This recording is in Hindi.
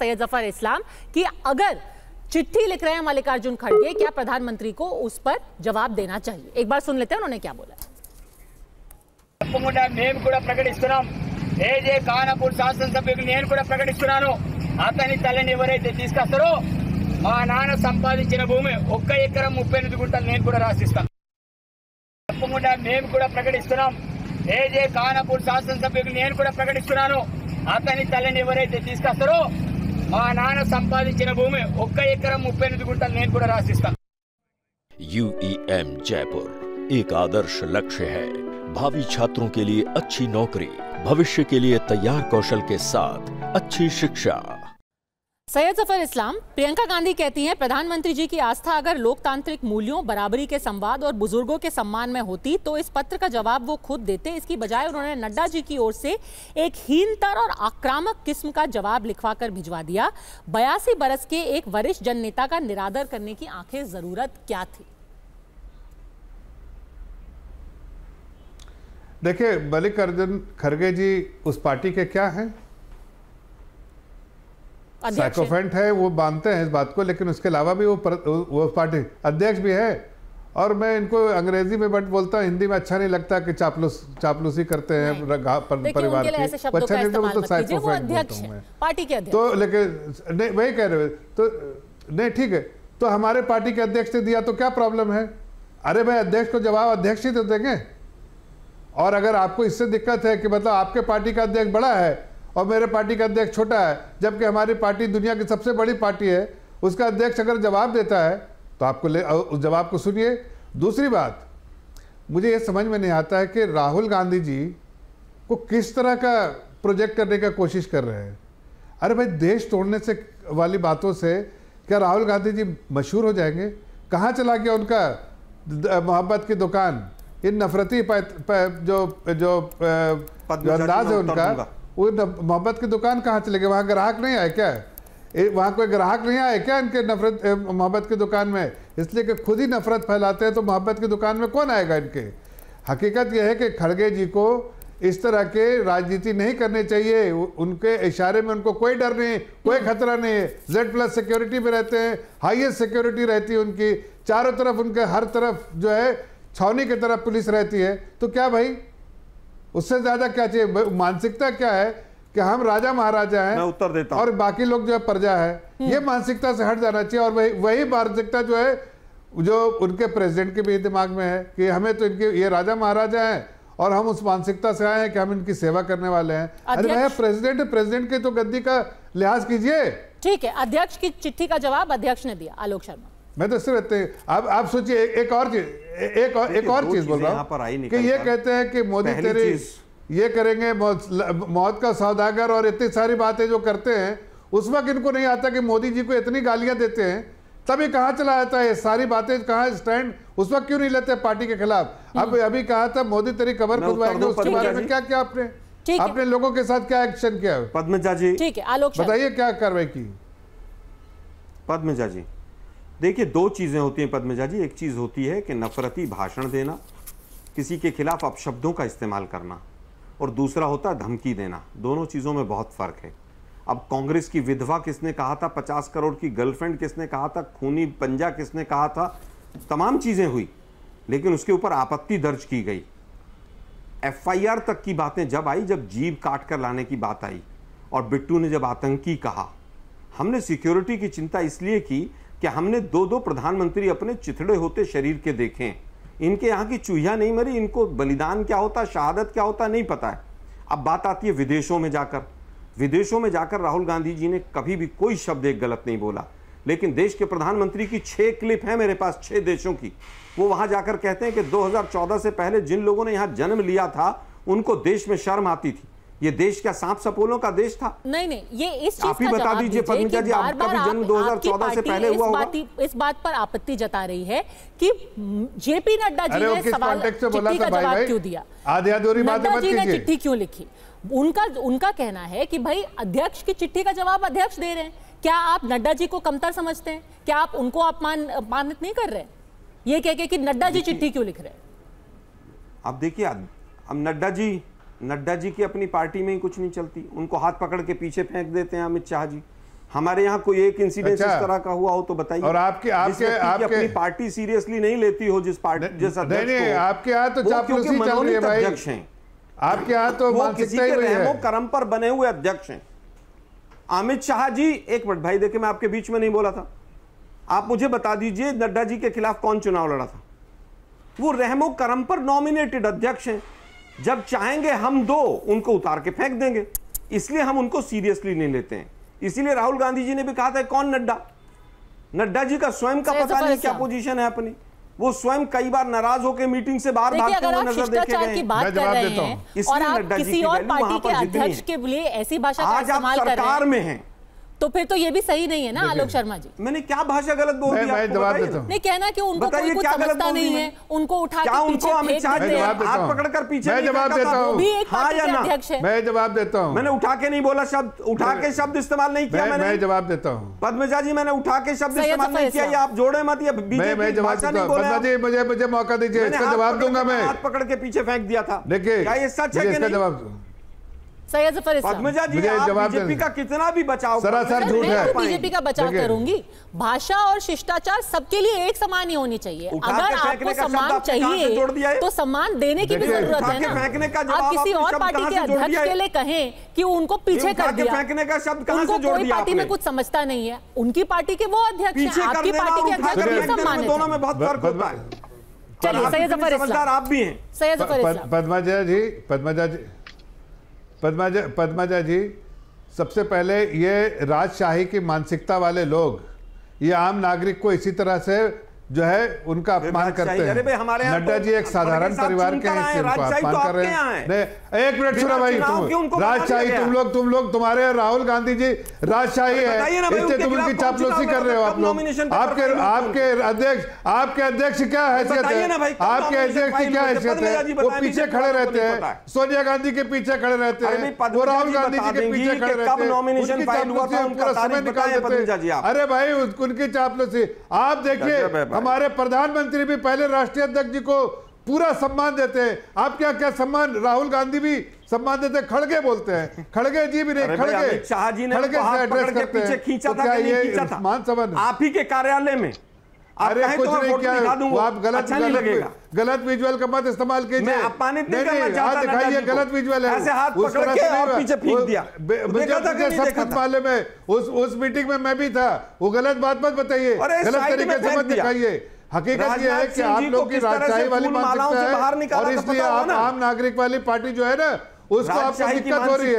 सैयद जफर इस्लाम कि अगर चिट्ठी लिख रहे हैं मल्लिकार्जुन खड़गे, क्या प्रधानमंत्री को उस पर जवाब देना चाहिए? एक बार सुन लेते हैं उन्होंने क्या बोला। మేము కూడా ప్రకటిస్తున్నాం, ఏజే కానపూర్ శాసనసభ్యులు నేను కూడా ప్రకటిస్తున్నాను, అతని తల్లిని ఎవరైతే తీసుకొస్తారో మా నాన్న సంపాదించిన భూమి 1 ఎకరం 38 గుంటలు నేను కూడా రాసిస్తాను. తప్పకుండా మేము కూడా ప్రకటిస్తున్నాం, ఏజే కానపూర్ శాసనసభ్యులు నేను కూడా ప్రకటిస్తున్నాను, అతని తల్లిని ఎవరైతే తీసుకొస్తారో మా నాన్న సంపాదించిన భూమి 1 ఎకరం 38 గుంటలు నేను కూడా రాసిస్తాను. UEM जयपुर एक आदर्श लक्ष्य है। भावी छात्रों के लिए अच्छी नौकरी, भविष्य के लिए तैयार कौशल के साथ अच्छी शिक्षा। सैयद जफर इस्लाम, प्रियंका गांधी कहती हैं प्रधानमंत्री जी की आस्था अगर लोकतांत्रिक मूल्यों, बराबरी के संवाद और बुजुर्गों के सम्मान में होती तो इस पत्र का जवाब वो खुद देते। इसकी बजाय उन्होंने नड्डा जी की ओर से एक हीनतर और आक्रामक किस्म का जवाब लिखवा कर भिजवा दिया। 82 बरस के एक वरिष्ठ जन नेता का निरादर करने की आखिर जरूरत क्या थी? देखिए, मल्लिकार्जुन खड़गे जी उस पार्टी के क्या हैं? साइकोफेंट है, वो मानते हैं इस बात को, लेकिन उसके अलावा भी वो पार्टी अध्यक्ष भी है। और मैं इनको अंग्रेजी में बट बोलता हूँ, हिंदी में अच्छा नहीं लगता कि चापलूसी करते हैं परिवार की, अच्छा नहीं तो साइकोफेंट बोलता हूँ मैं, पार्टी के अध्यक्ष। तो लेकिन नहीं वही कह रहे, तो नहीं ठीक है, तो हमारे पार्टी के अध्यक्ष ने दिया तो क्या प्रॉब्लम है? अरे भाई, अध्यक्ष को जवाब अध्यक्ष ही तो देंगे। और अगर आपको इससे दिक्कत है कि मतलब आपके पार्टी का अध्यक्ष बड़ा है और मेरे पार्टी का अध्यक्ष छोटा है, जबकि हमारी पार्टी दुनिया की सबसे बड़ी पार्टी है, उसका अध्यक्ष अगर जवाब देता है तो आपको उस जवाब को सुनिए। दूसरी बात, मुझे ये समझ में नहीं आता है कि राहुल गांधी जी को किस तरह का प्रोजेक्ट करने का कोशिश कर रहे हैं। अरे भाई, देश तोड़ने से वाली बातों से क्या राहुल गांधी जी मशहूर हो जाएंगे? कहाँ चला गया उनका मोहब्बत की दुकान? इन नफरती जो अंदाज है उनका, वो मोहब्बत की दुकान कहाँ चले गए? वहाँ ग्राहक नहीं आए क्या? वहाँ कोई ग्राहक नहीं आए क्या इनके नफरत मोहब्बत की दुकान में? इसलिए कि खुद ही नफरत फैलाते हैं, तो मोहब्बत की दुकान में कौन आएगा इनके? हकीकत यह है कि खड़गे जी को इस तरह के राजनीति नहीं करनी चाहिए। उनके इशारे में उनको कोई डर नहीं, कोई खतरा नहीं है। Z+ सिक्योरिटी में रहते हैं, हाईएस्ट सिक्योरिटी रहती है उनकी, चारों तरफ उनके हर तरफ जो है छावनी की तरफ पुलिस रहती है। तो क्या भाई, उससे ज्यादा क्या चाहिए? मानसिकता क्या है कि हम राजा महाराजा हैं, मैं उत्तर देता हूं, और बाकी लोग जो है प्रजा है। ये मानसिकता से हट जाना चाहिए। और वही मानसिकता जो है जो उनके प्रेसिडेंट के भी दिमाग में है कि हमें तो इनके ये राजा महाराजा हैं और हम उस मानसिकता से आए हैं कि हम इनकी सेवा करने वाले हैं। अरे भैया, प्रेसिडेंट के तो गद्दी का लिहाज कीजिए। ठीक है, अध्यक्ष की चिट्ठी का जवाब अध्यक्ष ने दिया। आलोक शर्मा, मैं तो सिर्फ आप सोचिए, एक और चीज बोल रहा हूँ कि ये कहते हैं कि मोदी तेरे ये करेंगे, मौत का सौदागर, और इतनी सारी बातें जो करते हैं, उस वक्त इनको नहीं आता कि मोदी जी को इतनी गालियां देते हैं, तभी कहाँ चला जाता है? सारी बातें कहाँ स्टैंड उस वक्त क्यों नहीं लेते पार्टी के खिलाफ? अब अभी कहा था मोदी तेरी कबर खुदवाएंगे, उसके बारे में क्या क्या आपने लोगों के साथ क्या एक्शन किया? पद्मजा जी, ठीक है, आलोक बताइए क्या कार्रवाई की? पद्मजा जी, देखिए, दो चीजें होती हैं पद्मजा जी। एक चीज होती है कि नफरती भाषण देना, किसी के खिलाफ अपशब्दों का इस्तेमाल करना, और दूसरा होता है धमकी देना। दोनों चीजों में बहुत फर्क है। अब कांग्रेस की विधवा किसने कहा था, 50 करोड़ की गर्लफ्रेंड किसने कहा था, खूनी पंजा किसने कहा था, तमाम चीजें हुई, लेकिन उसके ऊपर आपत्ति दर्ज की गई। FIR तक की बातें जब आई, जब जीभ काट कर लाने की बात आई, और बिट्टू ने जब आतंकी कहा, हमने सिक्योरिटी की चिंता इसलिए की कि हमने दो प्रधानमंत्री अपने चिथड़े होते शरीर के देखे। इनके यहाँ की चूहिया नहीं मरी, इनको बलिदान क्या होता, शहादत क्या होता नहीं पता है। अब बात आती है विदेशों में जाकर राहुल गांधी जी ने कभी भी कोई शब्द एक गलत नहीं बोला, लेकिन देश के प्रधानमंत्री की 6 क्लिप है मेरे पास, 6 देशों की। वो वहां जाकर कहते हैं कि 2014 से पहले जिन लोगों ने यहां जन्म लिया था उनको देश में शर्म आती थी। ये देश क्या सांप सपोलों का देश था? नहीं, ये इस चीज आप ही बता दीजिए पद्मजा जी, आपका भी जन्म 2014 से पहले हुआ होगा। इस बात पर आपत्ति जता रही है कि जेपी नड्डा जी ने सवाल चिट्ठी का जवाब क्यों दिया, नड्डा जी ने चिट्ठी क्यों लिखी। उनका कहना है कि भाई अध्यक्ष की चिट्ठी का जवाब अध्यक्ष दे रहे हैं, क्या आप नड्डा जी को कमतर समझते हैं? क्या आप उनको अपमानित नहीं कर रहे? ये कह कि नड्डा जी चिट्ठी क्यों लिख रहे हैं? अब देखिए, अब नड्डा जी की अपनी पार्टी में ही कुछ नहीं चलती, उनको हाथ पकड़ के पीछे फेंक देते हैं अमित शाह जी। हमारे यहाँ कोई एक इंसिडेंट इस तरह का हुआ हो तो बताइए। और आपके अपनी पार्टी सीरियसली नहीं लेती हो, जिस पार्टी जिस अध्यक्ष नहीं, आपके यहाँ तो चापलूसी चल रही है भाई। अध्यक्ष हैं आपके यहाँ तो वो किसी के रहमो करम पर बने हुए अध्यक्ष हैं। अमित शाह जी, एक मिनट भाई, देखिए मैं आपके बीच में नहीं बोला था, आप मुझे बता दीजिए नड्डा जी के खिलाफ कौन चुनाव लड़ा था? वो रहमो करम पर नॉमिनेटेड अध्यक्ष हैं। जब चाहेंगे हम दो उनको उतार के फेंक देंगे, इसलिए हम उनको सीरियसली नहीं लेते हैं। इसीलिए राहुल गांधी जी ने भी कहा था कौन नड्डा? नड्डा जी का स्वयं का पता नहीं क्या पोजीशन है अपनी। वो स्वयं कई बार नाराज होकर मीटिंग से बाहर भागते हुए नजर देखे गए। की बात कर रहे हैं और आप किसी और पार्टी के अध्यक्ष के लिए ऐसी भाषा का इस्तेमाल कर रहे हैं। आज आप सरकार में हैं तो फिर तो ये भी सही नहीं है ना आलोक शर्मा जी। मैंने क्या भाषा गलत बोल दी? मैं जवाब देता हूं। नहीं कहना कि उनको कोई कुछ समझता नहीं है, उनको उठा के पीछे अमित शाह जी हाथ पकड़कर पीछे मैं जवाब देता हूं। भी एक पार्टी के अध्यक्ष है। मैं जवाब देता हूं। मैंने उठा के नहीं बोला शब्द, उठा के शब्द इस्तेमाल नहीं किया मैंने। मैं जवाब देता हूं। पद्मजा जी मैंने उठा के शब्द इस्तेमाल नहीं किया, ये आप जोड़े मत। ये मैं जवाब देता हूं। पद्मजा जी मुझे मौका दीजिए, इसका जवाब दूंगा मैं। हाथ पकड़ के पीछे फेंक दिया था। देखिए क्या ये सच है कि नहीं? जवाब सैयद जफर इस्लाम। पद्मजा जी आप बीजेपी का कितना भी बचाव सरासर झूठ है। मैं बीजेपी का बचाव करूंगी। भाषा और शिष्टाचार सबके लिए एक समान ही होनी चाहिए। अगर आपको सम्मान चाहिए तो सम्मान देने की भी जरूरत है ना। आप किसी और पार्टी के अध्यक्ष के लिए कहें कि उनको पीछे कर दिया, फेंकने का शब्द कहां उनको से जोड़ कोई दिया? पार्टी में कुछ समझता नहीं है, उनकी पार्टी के वो अध्यक्ष हैं, आपकी पार्टी के अध्यक्ष भी सम्मानित दोनों में बहुत फर्क होता है। चलिए सैयद जफर इस्लाम, आप भी हैं सैयद जफर इस्लाम। पद्मजा जी, सबसे पहले ये राजशाही की मानसिकता वाले लोग ये आम नागरिक को इसी तरह से जो है उनका अपमान करते हैं। नड्डा जी एक साधारण परिवार के हैं, अपमान कर रहे हैं। एक मिनट सुनो भाई, तुम राजशाही, तुम लोग तुम्हारे राहुल गांधी जी राजशाही है, इससे तुम उनकी चापलूसी कर रहे हो। आप लोग आपके अध्यक्ष क्या हैसियत है? आपके अध्यक्ष की क्या हैसियत है? वो पीछे खड़े रहते हैं, सोनिया गांधी के पीछे खड़े रहते हैं, वो राहुल गांधी जी के पीछे खड़े रहते हैं, उनकी चापलूसी पूरा समय निकाल देते हैं। अरे भाई उनकी चापलूसी आप देखिए। हमारे प्रधानमंत्री भी पहले राष्ट्रीय अध्यक्ष जी को पूरा सम्मान देते हैं। आप क्या सम्मान, राहुल गांधी भी सम्मान देते हैं, खड़गे बोलते हैं, खड़गे जी भी नहीं, खड़गे शाह जी ने एड्रेस करते हैं। खींचा था कि नहीं खींचा था? मान समझ आप ही के कार्यालय में। अरे कुछ नहीं किया, आप गलत विजुअल का मत इस्तेमाल कीजिए। मैं अपमानित नहीं करना चाहता, दिखाइए गलत विजुअल है, ऐसे हाथ पकड़ के और पीछे फेंक दिया। मुझे सब कुछ मालूम है, उस मीटिंग में मैं भी था। वो गलत बात मत बताइए, गलत तरीके से मत दिखाइए। हकीकत ये है कि आप लोग की राजशाही वाली मानसिकता है और इसलिए आप आम नागरिक वाली पार्टी जो है ना, उसको आपको दिक्कत हो रही है।